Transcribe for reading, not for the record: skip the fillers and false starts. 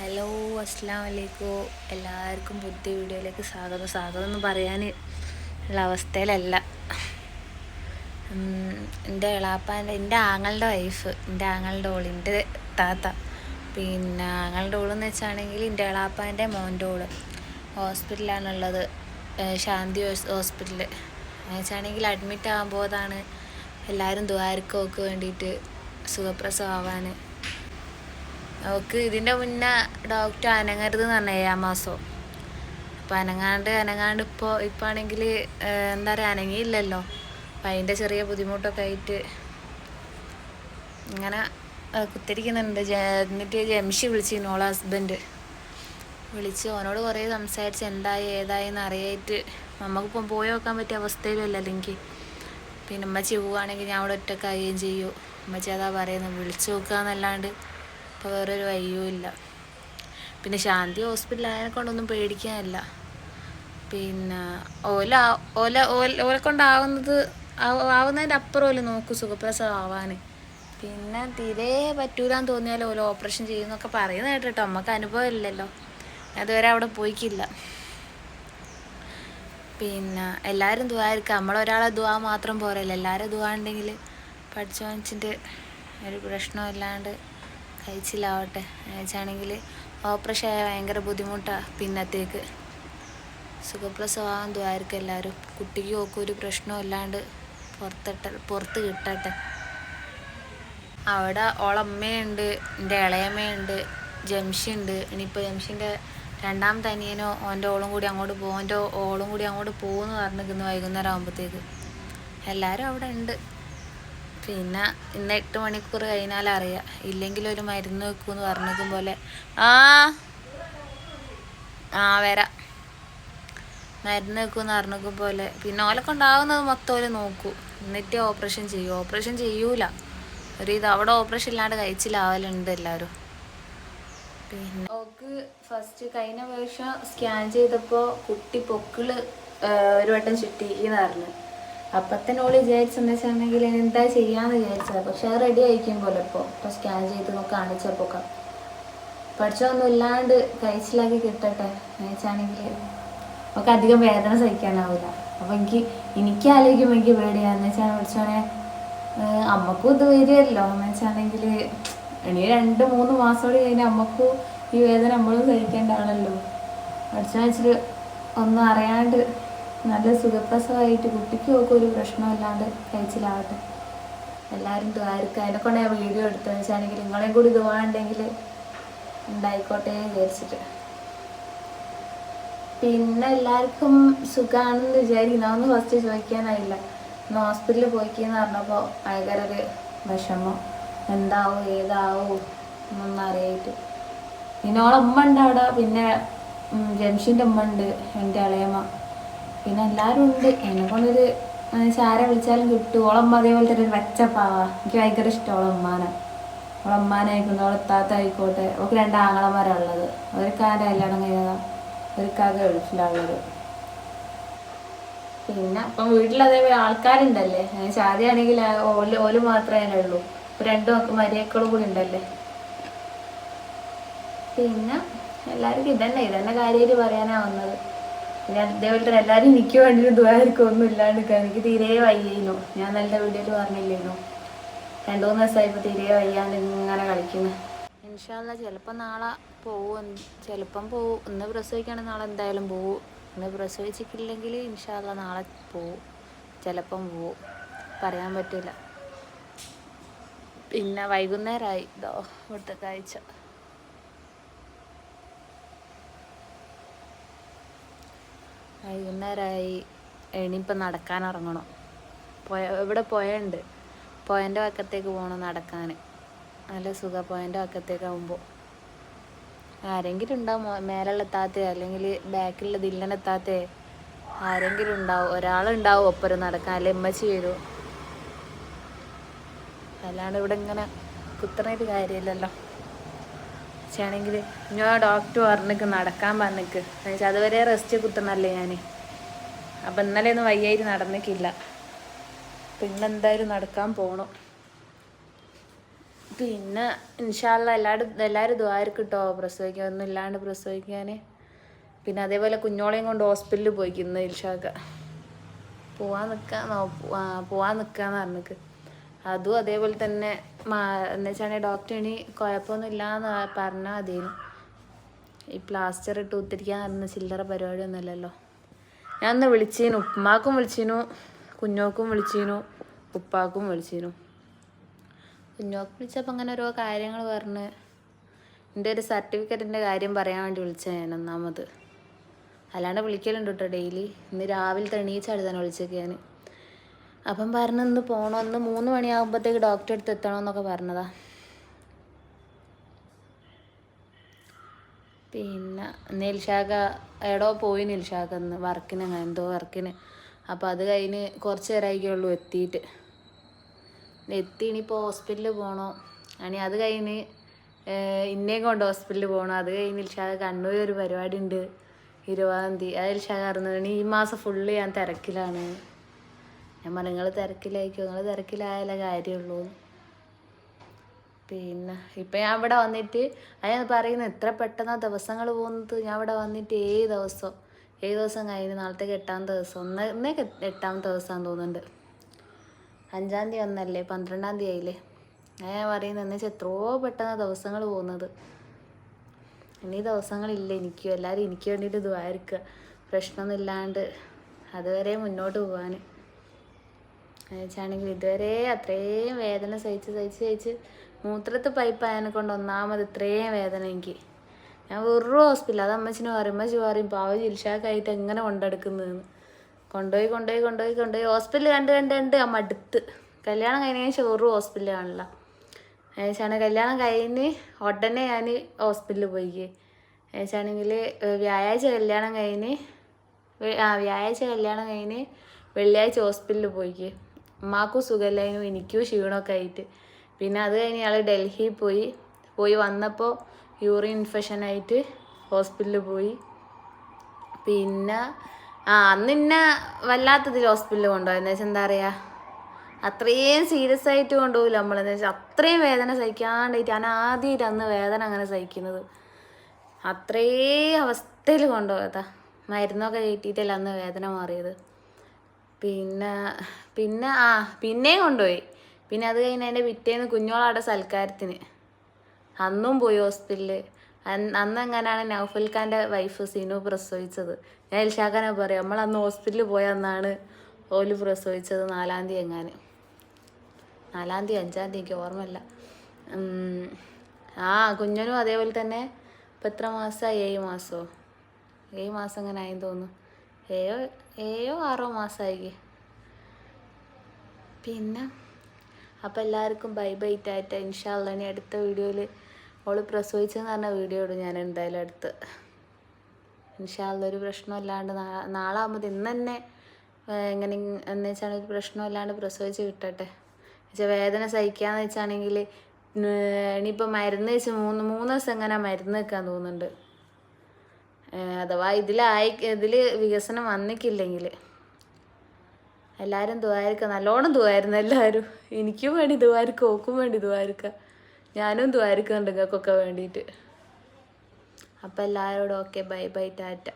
Hello, അസ്സലാമു അലൈക്കും. എല്ലാവർക്കും പുതിയ വീഡിയോയിലേക്ക് സ്വാഗതം എന്ന് പറയാൻ ഉള്ള അവസ്ഥയിലല്ല. എൻ്റെ ആങ്ങളുടെ വൈഫ്, എൻ്റെ ആങ്ങളുടെ ഓള്, എൻ്റെ താത്ത, പിന്നെ ആങ്ങളുടെ ഓളെന്ന് വെച്ചാണെങ്കിൽ എൻ്റെ എളാപ്പാൻ്റെ മോൻ്റെ ഓള് ഹോസ്പിറ്റലാണുള്ളത്, ശാന്തി ഹോസ്പിറ്റൽ. എന്ന് വെച്ചാണെങ്കിൽ അഡ്മിറ്റ് ആകുമ്പോഴാണ് എല്ലാവരും ദ്വാരക്കൊക്കെ വേണ്ടിയിട്ട് സുഖപ്രസവമാവാൻ. അവൾക്ക് ഇതിൻ്റെ മുന്നേ ഡോക്ടർ അനങ്ങരുത് എന്ന് പറഞ്ഞ 7 മാസം. അപ്പോൾ അനങ്ങാണ്ട് ഇപ്പോൾ ആണെങ്കിൽ എന്താ പറയുക, അനങ്ങിയില്ലല്ലോ. അപ്പം അതിൻ്റെ ചെറിയ ബുദ്ധിമുട്ടൊക്കെ ആയിട്ട് ഇങ്ങനെ കുത്തിരിക്കുന്നുണ്ട്. എന്നിട്ട് ജംഷി വിളിച്ചിരുന്നു, ഓളെ ഹസ്ബൻഡ് വിളിച്ച് ഓനോട് കുറേ സംസാരിച്ച് എന്തായി ഏതായി എന്ന് അറിയായിട്ട്. നമുക്കിപ്പം പോയി നോക്കാൻ പറ്റിയ അവസ്ഥയിലല്ല അല്ലെങ്കിൽ. പിന്നെ ഉമ്മച്ചി പോവുകയാണെങ്കിൽ ഞാൻ അവിടെ ഒറ്റക്കാവുകയും ചെയ്യും. ഉമ്മച്ചി അതാ പറയുന്നത്, വിളിച്ചു നോക്കുക എന്നല്ലാണ്ട് ഇപ്പോൾ വേറൊരു വഴിയും ഇല്ല. പിന്നെ ശാന്തി ഹോസ്പിറ്റലായതിനെ കൊണ്ടൊന്നും പേടിക്കാനില്ല. പിന്നെ ഓലെ കൊണ്ടാവുന്നത് ആവുന്നതിൻ്റെ അപ്പുറം ഓല് നോക്കും സുഖപ്രസവം ആവാൻ. പിന്നെ തീരെ പറ്റൂലാന്ന് തോന്നിയാൽ ഓല് ഓപ്പറേഷൻ ചെയ്യുന്നൊക്കെ പറയുന്ന കേട്ടോ. നമുക്ക് അനുഭവം ഇല്ലല്ലോ, അതുവരെ അവിടെ പോയിക്കില്ല. പിന്നെ എല്ലാവരും ദുആയിരിക്കുക. നമ്മളൊരാളെ ദുആ മാത്രം പോരല്ലോ, എല്ലാവരും ദുആ ഉണ്ടെങ്കിൽ പഠിച്ചോനിച്ചിട്ട് ഒരു പ്രശ്നമില്ലാണ്ട് കഴിച്ചില്ലാവട്ടെ. വെച്ചാണെങ്കിൽ ഓപ്പറേഷൻ ആയാൽ ഭയങ്കര ബുദ്ധിമുട്ടാണ്. പിന്നത്തേക്ക് സുഖപ്രസവം ദുആയിരിക്കും എല്ലാവരും. കുട്ടിക്ക് ഒക്കെ ഒരു പ്രശ്നവും ഇല്ലാണ്ട് പുറത്ത് കിട്ടട്ടെ. അവിടെ ഓളമ്മയുണ്ട്, എൻ്റെ ഇളയമ്മയുണ്ട്, ജംഷിയുണ്ട്. ഇനിയിപ്പോൾ ജംഷിൻ്റെ രണ്ടാമത്തെ അനിയനോ ഓൻ്റെ ഓളും കൂടി അങ്ങോട്ട് പോകുമെന്ന് പറഞ്ഞിരിക്കുന്നു വൈകുന്നേരം ആകുമ്പോഴത്തേക്ക്. എല്ലാവരും അവിടെ ഉണ്ട്. പിന്നെ ഇന്ന് 8 മണിക്കൂർ കഴിഞ്ഞാൽ അറിയാം. ഇല്ലെങ്കിൽ ഒരു മരുന്ന് വെക്കുമെന്ന് പറഞ്ഞിരിക്കും പോലെ. വരാം, മരുന്ന് വെക്കുമെന്ന് പറഞ്ഞിരിക്കും പോലെ. പിന്നെ ഓലെ കൊണ്ടാവുന്നത് മൊത്തം ഓല് നോക്കൂ, എന്നിട്ട് ഓപ്പറേഷൻ ചെയ്യൂല. ഇത് അവിടെ ഓപ്പറേഷൻ ഇല്ലാണ്ട് കഴിച്ചിലാവലുണ്ട് എല്ലാവരും. പിന്നെ ഓക്ക് ഫസ്റ്റ് കഴിഞ്ഞ പ്രാവശ്യം സ്കാൻ ചെയ്തപ്പോൾ കുട്ടി പൊക്കിള് ഒരു വട്ടം ചുറ്റിന്ന് പറഞ്ഞു. അപ്പത്തന്നെ ഓള് വിചാരിച്ചെന്ന് വെച്ചിട്ടുണ്ടെങ്കിൽ എന്താ ചെയ്യാന്ന് വിചാരിച്ചത്. പക്ഷെ അത് റെഡി ആയിരിക്കും പോലെ ഇപ്പോൾ സ്കാൻ ചെയ്ത് കാണിച്ചപ്പോൾ പഠിച്ചൊന്നും ഇല്ലാണ്ട് കഴിച്ചിലാക്കി കിട്ടട്ടെ. എന്ന് വെച്ചാണെങ്കിൽ നമുക്ക് അധികം വേദന സഹിക്കാനാവില്ല. അപ്പോൾ എനിക്ക് ആലോചിക്കുമ്പോൾ എനിക്ക് പേടിയാന്ന് വെച്ചാൽ പഠിച്ചോനെ അമ്മക്കും ഇത് വരുമല്ലോ. എന്ന് വെച്ചാണെങ്കിൽ ഇനി 2-3 മാസത്തോടെ കഴിഞ്ഞാൽ അമ്മക്കും ഈ വേദന നമ്മളും സഹിക്കേണ്ടതാണല്ലോ. പഠിച്ചോന്ന് വെച്ചിട്ട് ഒന്നും അറിയാണ്ട് നല്ല സുഖപ്രസവമായിട്ട് കുട്ടിക്ക് ഒക്കെ ഒരു പ്രശ്നമില്ലാണ്ട് കഴിച്ചിലാവട്ടെ. എല്ലാവരും ദ്വാരക്കുക. അതിനെക്കൊണ്ട് ഞാൻ വീഡിയോ എടുത്തതെന്ന് വെച്ചാണെങ്കിൽ നിങ്ങളെയും കൂടി ദ്വാരുണ്ടെങ്കിൽ ഉണ്ടായിക്കോട്ടെ വിചാരിച്ചിട്ട്. പിന്നെ എല്ലാവർക്കും സുഖമാണെന്ന് വിചാരിക്കുന്നു. അതൊന്നും ഫസ്റ്റ് ചോദിക്കാനായില്ല. ഇന്ന് ഹോസ്പിറ്റലിൽ പോയിക്കെന്ന് പറഞ്ഞപ്പോൾ ഭയങ്കര ഒരു വിഷമം, എന്താവും ഏതാവും എന്നൊന്നും അറിയായിട്ട്. പിന്നെ ഓളമ്മ ഉണ്ട് അവിടെ, പിന്നെ ജംഷിൻ്റെ അമ്മ ഉണ്ട്, എൻ്റെ ഇളയമ്മ, പിന്നെ എല്ലാവരും ഉണ്ട്. എന്നെക്കൊണ്ടൊരു ആരെ വിളിച്ചാലും കിട്ടും. ഓളമ്മ അതേപോലെ തന്നെ ഒരു വെച്ചപ്പാവാ. എനിക്ക് ഭയങ്കര ഇഷ്ടം ഓളമ്മാനായിക്കോട്ടെ, ഓളെത്താത്ത ആയിക്കോട്ടെ. ഓൾക്ക് 2 ആങ്ങളമാരാണ് ഉള്ളത്. അവർക്കാരുടെ കല്യാണം കഴിഞ്ഞതാണ്, അവർക്കാകെ ഗൾഫിലാണുള്ളത്. പിന്നെ അപ്പം വീട്ടിലതേപോലെ ആൾക്കാരുണ്ടല്ലേ. ശാദിയാണെങ്കിൽ ഓല് മാത്രമേ ഉള്ളൂ. ഇപ്പോൾ 2 മരിയക്കളും കൂടി ഉണ്ടല്ലേ. പിന്നെ എല്ലാവർക്കും ഇതന്നെ കാര്യമായിട്ട് പറയാനാണ് വന്നത്. പിന്നെ അതേപോലെ തന്നെ എല്ലാവരും എനിക്ക് വേണ്ടിയിട്ട് ദുആയിരിക്കും ഒന്നും ഇല്ലാണ്ട്. എനിക്ക് തീരെ വയ്യേനു. ഞാൻ നല്ല വീഡിയോയിൽ പറഞ്ഞില്ലേനു, 2-3 ദിവസമായിപ്പോൾ തീരെ വയ്യാണ്ട് ഇങ്ങനെ കളിക്കുന്നു. ഇൻഷാ അല്ലാഹ് ചിലപ്പോൾ നാളെ പോവും, ചിലപ്പം പോവും. ഇന്ന് പ്രസവിക്കുകയാണെങ്കിൽ നാളെ എന്തായാലും പോവും. ഇന്ന് പ്രസവിച്ചിട്ടില്ലെങ്കിൽ ഇൻഷാ അല്ലാഹ് നാളെ പോവും, ചിലപ്പം പോവും, പറയാൻ പറ്റില്ല. പിന്നെ വൈകുന്നേരമായി ഇതോ ഇവിടുത്തെ കാഴ്ച. വൈകുന്നേരമായി. ഇനിയിപ്പം നടക്കാൻ ഇറങ്ങണം. ഇവിടെ പുഴയുണ്ട്, പുഴൻ്റെ വക്കത്തേക്ക് പോകണം നടക്കാൻ. നല്ല സുഖം പുഴൻ്റെ വക്കത്തേക്കാവുമ്പോൾ. ആരെങ്കിലും ഉണ്ടാവും, മേലുള്ള താത്തയോ അല്ലെങ്കിൽ ബാക്കിലുള്ള ദില്ലനെ താത്തയോ ആരെങ്കിലും ഉണ്ടാവും, ഒരാളുണ്ടാവും ഒപ്പരം നടക്കാൻ. അല്ലെങ്കിൽ ഉമ്മച്ചി വരും. അല്ലാണ്ട് ഇവിടെ ഇങ്ങനെ കുത്തണൊരു കാര്യമില്ലല്ലോ. പക്ഷേയാണെങ്കിൽ ഞാൻ ഡോക്ടർ പറഞ്ഞിക്ക് നടക്കാൻ പറഞ്ഞിക്ക്. എന്നുവെച്ചാൽ അതുവരെ റെസ്റ്റ് കുത്തണല്ലേ ഞാൻ. അപ്പം ഇന്നലെ ഒന്നും വയ്യായിട്ട് നടന്നിക്കില്ല. പിന്നെ എന്തായാലും നടക്കാൻ പോകണം. പിന്നെ ഇൻഷാല്ല എല്ലാവരും ദ്വാരക്ക് കേട്ടോ പ്രസവിക്കാൻ ഒന്നും ഇല്ലാണ്ട് പ്രസവിക്കാൻ. പിന്നെ അതേപോലെ കുഞ്ഞോളെയും കൊണ്ട് ഹോസ്പിറ്റലിൽ പോയിക്കുന്നു ഇൽഷാക്ക. പോവാൻ നിൽക്കാന്ന് പറഞ്ഞിക്ക്. അതും അതേപോലെ തന്നെ എന്ന് വെച്ചാണെങ്കിൽ ഡോക്ടർ ഇനി കുഴപ്പമൊന്നും ഇല്ലയെന്ന് പറഞ്ഞാൽ അതേനു. ഈ പ്ലാസ്റ്റർ ഇട്ട് ഉത്തിരിക്കാൻ പറഞ്ഞ ചില്ലറ പരിപാടിയൊന്നുമല്ലല്ലോ. ഞാൻ ഒന്ന് വിളിച്ചീനു, ഉമ്മാക്കും വിളിച്ചിനു, കുഞ്ഞോക്കും വിളിച്ചിനു, ഉപ്പാക്കും വിളിച്ചിനു. കുഞ്ഞോക്ക് വിളിച്ചപ്പോൾ അങ്ങനെ ഓരോ കാര്യങ്ങൾ പറഞ്ഞ് എൻ്റെ ഒരു സർട്ടിഫിക്കറ്റിൻ്റെ കാര്യം പറയാൻ വേണ്ടി വിളിച്ചത് ഞാൻ ഒന്നാമത്. അല്ലാണ്ട് വിളിക്കലുണ്ട് കേട്ടോ ഡെയിലി. ഇന്ന് രാവിലെ എണീച്ചാടി തന്നെ വിളിച്ചേക്ക് ഞാൻ. അപ്പം പറഞ്ഞു ഇന്ന് പോകണം, ഇന്ന് 3 മണിയാകുമ്പോഴത്തേക്ക് ഡോക്ടറെ അടുത്ത് എത്തണമെന്നൊക്കെ പറഞ്ഞതാ. പിന്നെ നിൽഷാക്ക എടോ പോയി നിൽഷാക്ക ഇന്ന് വർക്കിന്, എന്തോ വർക്കിന്. അപ്പോൾ അത് കഴിഞ്ഞ് കുറച്ച് നേരമായിക്കുള്ളൂ എത്തിയിട്ട്. ഇനിയിപ്പോൾ ഹോസ്പിറ്റലിൽ പോകണോ. അത് കഴിഞ്ഞ് ഇന്നേയും കൊണ്ട് ഹോസ്പിറ്റലിൽ പോകണം. അത് കഴിഞ്ഞ് നിൽഷാക്ക കണ്ണൂർ ഒരു പരിപാടി ഉണ്ട് 20-ാം തീയതി. അത് നിൽഷാക്ക അറിഞ്ഞു. ഈ മാസം ഫുള്ള് ഞാൻ തിരക്കിലാണ്. ഞാൻ പറഞ്ഞു നിങ്ങൾ തിരക്കിലായിരിക്കും, നിങ്ങൾ തിരക്കിലായാലേ കാര്യമുള്ളൂ. പിന്നെ ഇപ്പം ഞാൻ ഇവിടെ വന്നിട്ട് അയാൾ പറയുന്നത് എത്ര പെട്ടെന്നാണ് ദിവസങ്ങൾ പോകുന്നത്. ഞാൻ ഇവിടെ വന്നിട്ട് 7 ദിവസം കഴിഞ്ഞ് നാളത്തേക്ക് 8-ാമത്തെ ദിവസം. ഇന്നേക്ക് 8-ാമത്തെ ദിവസമാണെന്ന് തോന്നുന്നുണ്ട്. 5-ാം തീയതി ഒന്നല്ലേ, 12-ാം തീയതി ആയില്ലേ. ഞാൻ പറയുന്നത് എന്ന് വെച്ചാൽ എത്രയോ പെട്ടെന്നാണ് ദിവസങ്ങൾ പോകുന്നത്. ഇനി ദിവസങ്ങളില്ല എനിക്കും. എല്ലാവരും എനിക്ക് വേണ്ടിയിട്ട് ദ്വാരക്കുക, പ്രശ്നമൊന്നും ഇല്ലാണ്ട് അതുവരെ മുന്നോട്ട് പോകാൻ. എന്നുവെച്ചാണെങ്കിൽ ഇതുവരെ അത്രയും വേദന സഹിച്ച് മൂത്രത്ത് പൈപ്പായതിനെ കൊണ്ട് ഒന്നാമത് ഇത്രയും വേദന എനിക്ക്. ഞാൻ വെറും ഹോസ്പിറ്റൽ, അത് അമ്മച്ചിനെ പറയും പാവം ജിൽഷാക്കായിട്ട് എങ്ങനെ കൊണ്ടെടുക്കുന്നതെന്ന്. കൊണ്ടുപോയി ഹോസ്പിറ്റൽ കണ്ട് മടുത്ത്. കല്യാണം കഴിഞ്ഞ ശേഷം വെറും ഹോസ്പിറ്റൽ കാണില്ല. എന്നുവെച്ചാണ് കല്യാണം കഴിഞ്ഞ് ഉടനെ ഞാൻ ഹോസ്പിറ്റലിൽ പോയിക്ക്. എന്നുവെച്ചാണെങ്കിൽ വ്യാഴാഴ്ച കല്യാണം കഴിഞ്ഞ് വെള്ളിയാഴ്ച ഹോസ്പിറ്റലിൽ പോയിക്ക്. ഉമ്മാക്കും സുഖമില്ലായിരുന്നു, എനിക്കും ക്ഷീണമൊക്കെ ആയിട്ട്. പിന്നെ അത് കഴിഞ്ഞ് ഞങ്ങൾ ഡൽഹിയിൽ പോയി വന്നപ്പോൾ യൂറിൻ ഇൻഫെക്ഷനായിട്ട് ഹോസ്പിറ്റലിൽ പോയി. പിന്നെ അന്ന് ഇന്നെ വല്ലാത്തതിൽ ഹോസ്പിറ്റലിൽ കൊണ്ടുപോയി. എന്ന് വെച്ചാൽ എന്താ പറയുക, അത്രയും സീരിയസ് ആയിട്ട് കൊണ്ടുപോകില്ല നമ്മളെന്ന് വെച്ചാൽ അത്രയും വേദന സഹിക്കാണ്ടായിട്ട്. ഞാൻ ആദ്യമായിട്ട് അന്ന് വേദന അങ്ങനെ സഹിക്കുന്നത്. അത്രയും അവസ്ഥയിൽ കൊണ്ടുപോയതാ. മരുന്നൊക്കെ കയറ്റിയിട്ടല്ല അന്ന് വേദന മാറിയത്. പിന്നെയും കൊണ്ടുപോയി. പിന്നെ അത് കഴിഞ്ഞ് എൻ്റെ പിറ്റേന്ന് കുഞ്ഞോളവിടെ സൽക്കാരത്തിന് അന്നും പോയി ഹോസ്പിറ്റലിൽ. അന്ന് എങ്ങനെയാണ് നൗഫൽ ഖാൻ്റെ വൈഫ് സിനു പ്രസവിച്ചത്. ഞാൻ ഇൽഷാഖാനെ പറയും, നമ്മളന്ന് ഹോസ്പിറ്റലിൽ പോയ അന്നാണ് ഓല് പ്രസവിച്ചത്. 4-ാം തീയതി എങ്ങാനും, 4-ാം തീയതി 5-ാം തീയതി എനിക്ക് ഓർമ്മയില്ല. കുഞ്ഞനും അതേപോലെ തന്നെ. ഇപ്പം എത്ര മാസമായി? 7 മാസം അങ്ങനെ ആയെന്ന് തോന്നുന്നു. 7-6 മാസമായി. പിന്നെ അപ്പം എല്ലാവർക്കും ബൈ ടാറ്റ. ഇൻഷാ അല്ലാഹ് ഇനി അടുത്ത വീഡിയോയിൽ ഓള് പ്രസവിച്ചെന്ന് പറഞ്ഞ വീഡിയോ ഇടും ഞാൻ എന്തായാലും അടുത്ത്. ഇൻഷാ അല്ലാഹ് ഒരു പ്രശ്നമില്ലാണ്ട് നാളെ ആകുമ്പോൾ ഇന്ന് തന്നെ എങ്ങനെ എന്ന് വെച്ചാൽ ഒരു പ്രശ്നമില്ലാണ്ട് പ്രസവിച്ച് കിട്ടട്ടെ. വെച്ചാൽ വേദന സഹിക്കാന്ന് വെച്ചാണെങ്കിൽ ഇനിയിപ്പോൾ മരുന്ന് വെച്ച് 3 ദിവസം എങ്ങനെ മരുന്ന് വെക്കാൻ തോന്നുന്നുണ്ട്. അഥവാ ഇതിൽ വികസനം വന്നിക്കില്ലെങ്കിൽ എല്ലാവരും ദ്വാരക്കുക, നല്ലോണം ദ്വാരുന്നു എല്ലാവരും. എനിക്കും വേണ്ടി ദ്വാരക്കുക, ഓക്കും വേണ്ടി ദ്വാരക്കുക. ഞാനും ദ്വാരക്കുന്നുണ്ട് നിങ്ങൾക്കൊക്കെ വേണ്ടിയിട്ട്. അപ്പം എല്ലാവരോടും ഓക്കെ, ബൈ ടാറ്റ.